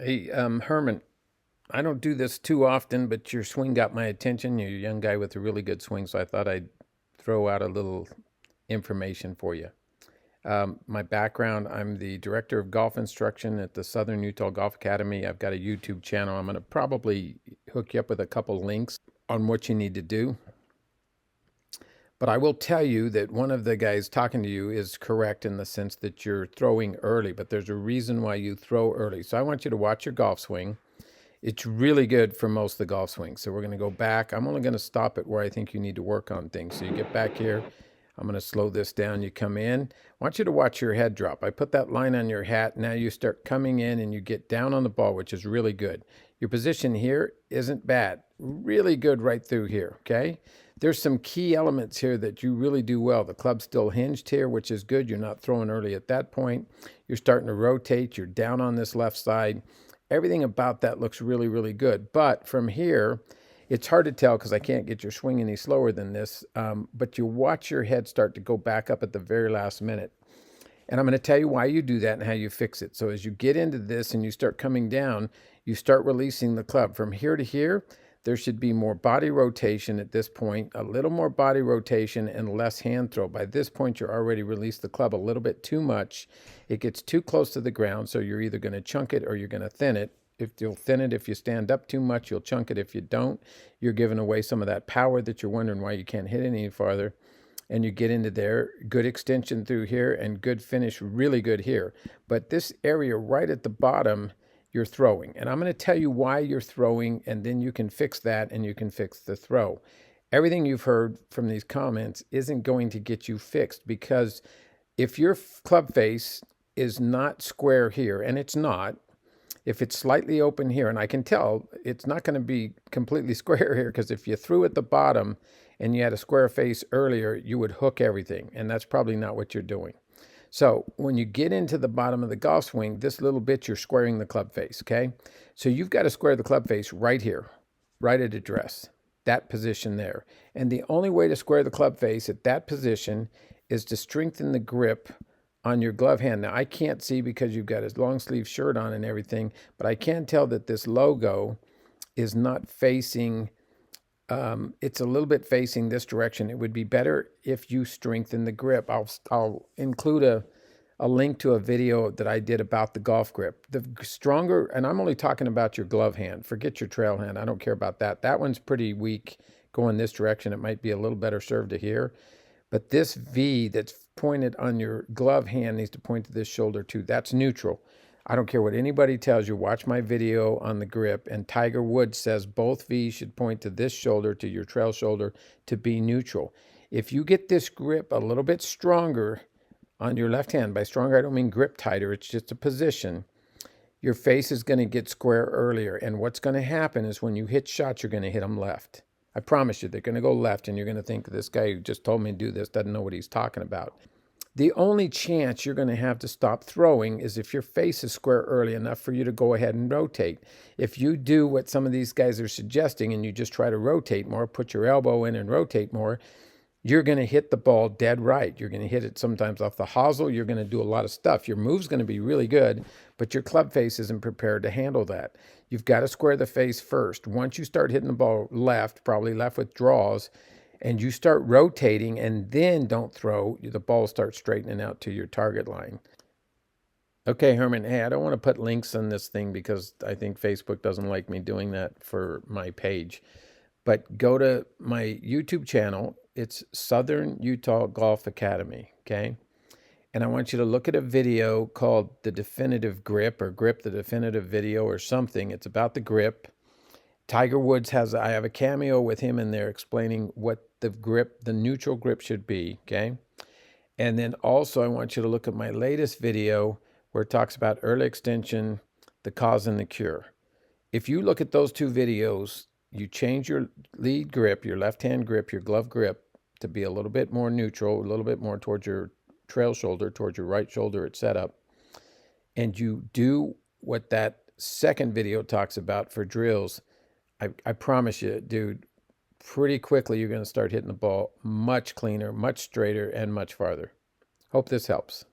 Hey, Herman, I don't do this too often, but your swing got my attention. You're a young guy with a really good swing, so I thought I'd throw out a little information for you. My background, I'm the director of golf instruction at the Southern Utah Golf Academy. I've got a YouTube channel. I'm going to probably hook you up with a couple links on what you need to do. But I will tell you that one of the guys talking to you is correct in the sense that you're throwing early, but there's a reason why you throw early. So I want you to watch your golf swing. It's really good for most of the golf swings. So we're going to go back. I'm only going to stop it where I think you need to work on things. So you get back here. I'm going to slow this down. You come in. I want you to watch your head drop. I put that line on your hat. Now you start coming in and you get down on the ball, which is really good. Your position here isn't bad. Really good right through here, okay? There's some key elements here that you really do well. The club's still hinged here, which is good. You're not throwing early at that point. You're starting to rotate. You're down on this left side. Everything about that looks really, really good. But from here, it's hard to tell because I can't get your swing any slower than this. But you watch your head start to go back up at the very last minute. And I'm going to tell you why you do that and how you fix it. So as you get into this and you start coming down, you start releasing the club. From here to here, there should be more body rotation at this point, a little more body rotation and less hand throw. By this point, you're already released the club a little bit too much. It gets too close to the ground, so you're either going to chunk it or you're going to thin it. If you'll thin it if you stand up too much, you'll chunk it if you don't. You're giving away some of that power that you're wondering why you can't hit any farther. And you get into there, good extension through here and good finish, really good here. But this area right at the bottom, you're throwing. And I'm going to tell you why you're throwing, and then you can fix that and you can fix the throw. Everything you've heard from these comments isn't going to get you fixed, because if your club face is not square here, and it's not, if it's slightly open here, and I can tell it's not going to be completely square here, because if you threw at the bottom and you had a square face earlier, you would hook everything, and that's probably not what you're doing. So when you get into the bottom of the golf swing, this little bit, you're squaring the club face, okay? So you've got to square the club face right here, right at address, that position there. And the only way to square the club face at that position is to strengthen the grip on your glove hand. Now, I can't see because you've got a long sleeve shirt on and everything, but I can tell that this logo is not facing, it's a little bit facing this direction. It would be better if you strengthen the grip. I'll include a link to a video that I did about the golf grip. The stronger, and I'm only talking about your glove hand. Forget your trail hand. I don't care about that. That one's pretty weak going this direction. It might be a little better served to here. But this V that's pointed on your glove hand needs to point to this shoulder too. That's neutral. I don't care what anybody tells you. Watch my video on the grip, and Tiger Woods says both V's should point to this shoulder, to your trail shoulder, to be neutral. If you get this grip a little bit stronger on your left hand, by stronger I don't mean grip tighter, it's just a position, your face is going to get square earlier. And what's going to happen is when you hit shots, you're going to hit them left. I promise you, they're going to go left, and you're going to think this guy who just told me to do this doesn't know what he's talking about. The only chance you're going to have to stop throwing is if your face is square early enough for you to go ahead and rotate. If you do what some of these guys are suggesting and you just try to rotate more, put your elbow in and rotate more, you're going to hit the ball dead right. You're going to hit it sometimes off the hosel. You're going to do a lot of stuff. Your move's going to be really good, but your club face isn't prepared to handle that. You've got to square the face first. Once you start hitting the ball left, probably left with draws, and you start rotating and then don't throw, the ball starts straightening out to your target line. Okay, Herman, hey, I don't want to put links on this thing because I think Facebook doesn't like me doing that for my page. But go to my YouTube channel. It's Southern Utah Golf Academy, okay? And I want you to look at a video called The Definitive Grip, or Grip the Definitive Video, or something. It's about the grip. Tiger Woods I have a cameo with him in there explaining what the grip, the neutral grip should be, okay? And then also I want you to look at my latest video where it talks about early extension, the cause and the cure. If you look at those two videos, you change your lead grip, your left-hand grip, your glove grip, to be a little bit more neutral, a little bit more towards your trail shoulder, towards your right shoulder at setup, and you do what that second video talks about for drills, I promise you, dude, pretty quickly you're going to start hitting the ball much cleaner, much straighter, and much farther. Hope this helps.